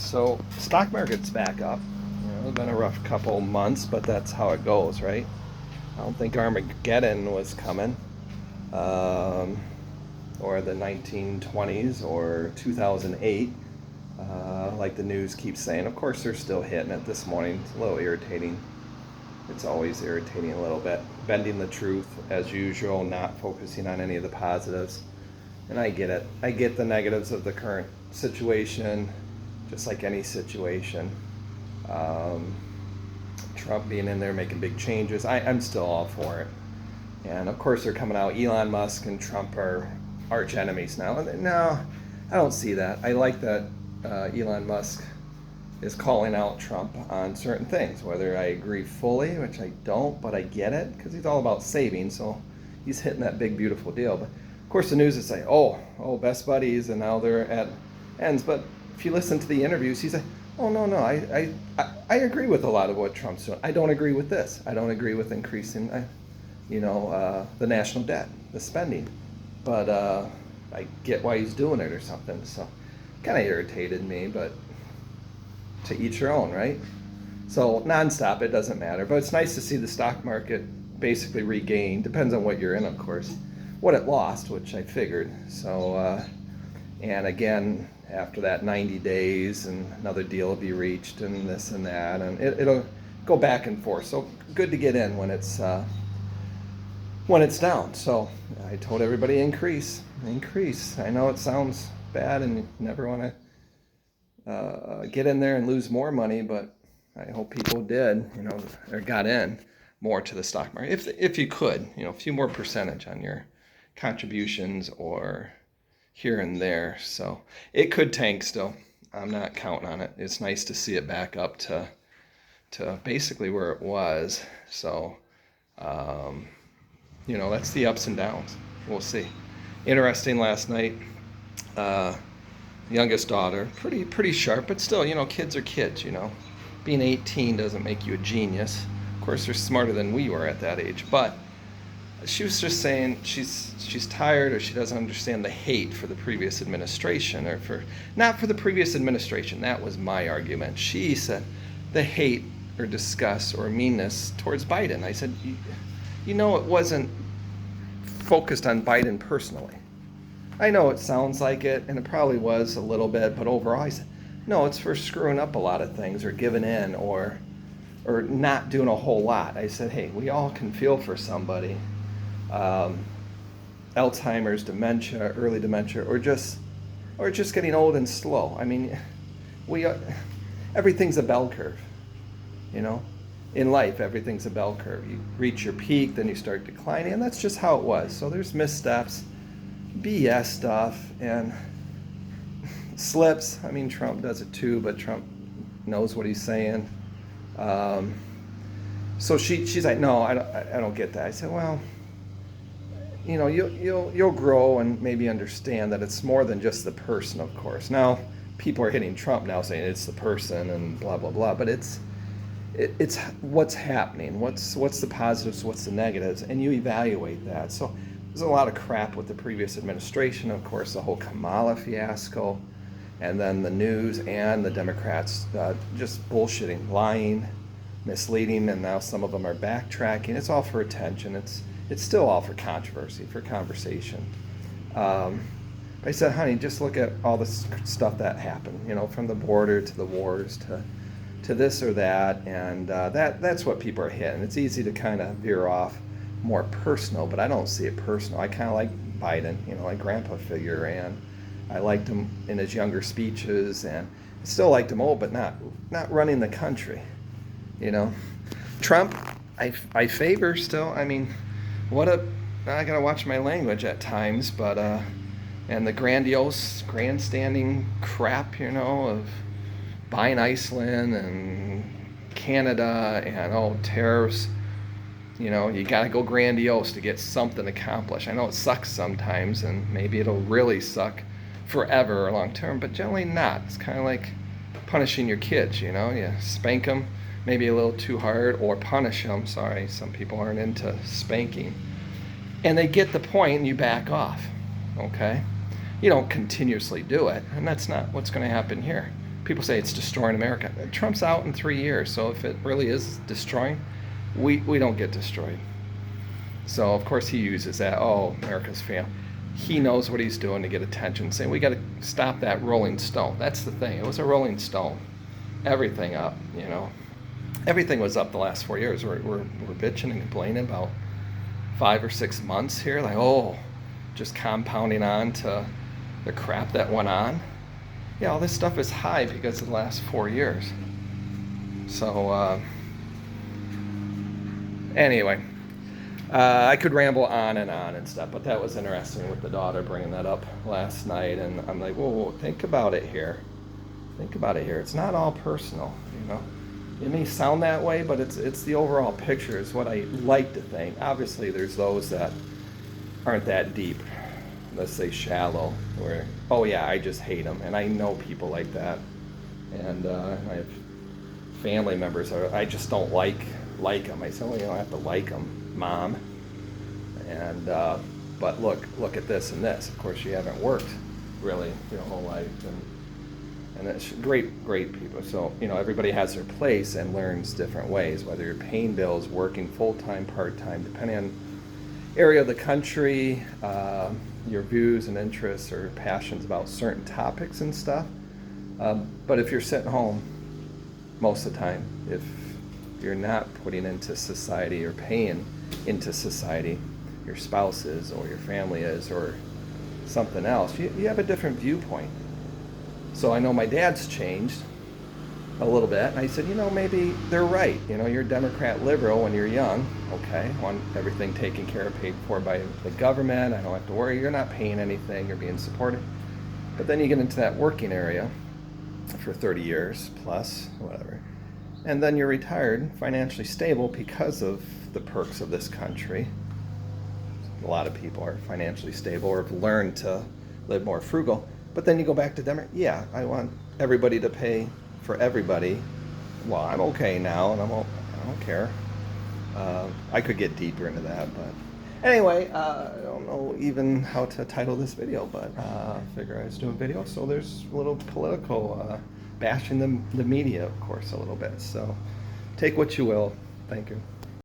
So stock market's back up. It's been a rough couple months, but that's how it goes, right? I don't think Armageddon was coming, um, or the 1920s or 2008, like the news keeps saying. Of course, they're still hitting it this morning. It's a little irritating. It's always irritating a little bit. Bending the truth as usual, not focusing on any of the positives. And I get it. I get the negatives of the current situation, just like any situation. Um, Trump being in there making big changes, I'm still all for it. And of course, they're coming out. Elon Musk and Trump are arch enemies now. And no, I don't see that. I like that Elon Musk is calling out Trump on certain things, whether I agree fully, which I don't, but I get it because he's all about saving. So he's hitting that big, beautiful deal. But of course, the news is saying, oh, best buddies, and now they're at ends. But if you listen to the interviews, he's like, oh, no, I agree with a lot of what Trump's doing. I don't agree with this. I don't agree with increasing, the national debt, the spending. But I get why he's doing it or something. So kind of irritated me, but to each their own, right? So nonstop, it doesn't matter. But it's nice to see the stock market basically regain. Depends on what you're in, of course. What it lost, which I figured. So, and again, after that 90 days, and another deal will be reached, and this and that, and it'll go back and forth. So good to get in when it's down. So I told everybody increase. I know it sounds bad, and you never want to get in there and lose more money, but I hope people did, or got in more to the stock market. If you could, a few more percentage on your contributions or here and there. So it could tank still. I'm not counting on it. It's nice to see it back up to basically where it was. So, that's the ups and downs. We'll see. Interesting last night. Youngest daughter, pretty sharp, but still, kids are kids, Being 18 doesn't make you a genius. Of course, they're smarter than we were at that age, but she was just saying she's tired, or she doesn't understand the hate for the previous administration, or not for the previous administration. That was my argument. She said the hate or disgust or meanness towards Biden. I said, it wasn't focused on Biden personally. I know it sounds like it, and it probably was a little bit, but overall, I said, no, it's for screwing up a lot of things, or giving in, or not doing a whole lot. I said, hey, we all can feel for somebody. Alzheimer's, dementia, early dementia, or just getting old and slow. I mean, everything's a bell curve, In life, everything's a bell curve. You reach your peak, then you start declining, and that's just how it was. So there's missteps, BS stuff, and slips. I mean, Trump does it too, but Trump knows what he's saying. So she's like, no, I don't get that. I said, well, you'll grow and maybe understand that it's more than just the person, of course. Now, people are hitting Trump now saying it's the person and blah blah blah, but it's what's happening, what's the positives, what's the negatives, and you evaluate that. So there's a lot of crap with the previous administration, of course, the whole Kamala fiasco, and then the news and the Democrats just bullshitting, lying, misleading, and now some of them are backtracking. It's all for attention. It's still all for controversy, for conversation. But I said, honey, just look at all the stuff that happened, from the border to the wars to this or that, and that's what people are hitting. It's easy to kind of veer off more personal, but I don't see it personal. I kind of like Biden, like grandpa figure, and I liked him in his younger speeches, and I still liked him old, but not running the country, Trump, I favor still. I mean, I gotta watch my language at times, but and the grandiose, grandstanding crap, of buying Iceland and Canada and tariffs. You gotta go grandiose to get something accomplished. I know it sucks sometimes, and maybe it'll really suck forever or long term, but generally not. It's kind of like punishing your kids, you spank them maybe a little too hard, or punish them. Sorry, some people aren't into spanking. And they get the point, and you back off, okay? You don't continuously do it, and that's not what's going to happen here. people say it's destroying America. Trump's out in 3 years, so if it really is destroying, we don't get destroyed. So of course he uses that. Oh, America's failed. He knows what he's doing to get attention, saying we got to stop that rolling stone. That's the thing. It was a rolling stone. Everything up, you know. Everything was up the last 4 years. We're bitching and complaining about 5 or 6 months here, like, oh, just compounding on to the crap that went on. Yeah, all this stuff is high because of the last 4 years. So anyway, I could ramble on and stuff, but that was interesting with the daughter bringing that up last night, and I'm like, whoa, think about it here. Think about it here. It's not all personal, you know. It may sound that way, but it's the overall picture is what I like to think. Obviously, there's those that aren't that deep, let's say shallow, where, oh yeah, I just hate them, and I know people like that, and I have family members that I just don't like them. I say, well, you don't have to like them, Mom. And but look at this and this. Of course, you haven't worked really your whole life, and it's great people. So, you know, everybody has their place and learns different ways, whether you're paying bills, working full-time, part-time, depending on area of the country, your views and interests or passions about certain topics and stuff. But if you're sitting home most of the time, if you're not putting into society or paying into society, your spouse is or your family is or something else, you have a different viewpoint. So I know my dad's changed a little bit, and I said, you know, maybe they're right. You know, you're a Democrat liberal when you're young, okay, want everything taken care of, paid for by the government, I don't have to worry, you're not paying anything, you're being supported. But then you get into that working area for 30 years plus, whatever, and then you're retired, financially stable because of the perks of this country. A lot of people are financially stable or have learned to live more frugal. But then you go back to Democrat. Yeah, I want everybody to pay for everybody. Well, I'm okay now, and I don't care. I could get deeper into that, but anyway, I don't know even how to title this video, but I figure I was doing video, so there's a little political bashing the media, of course, a little bit. So take what you will. Thank you.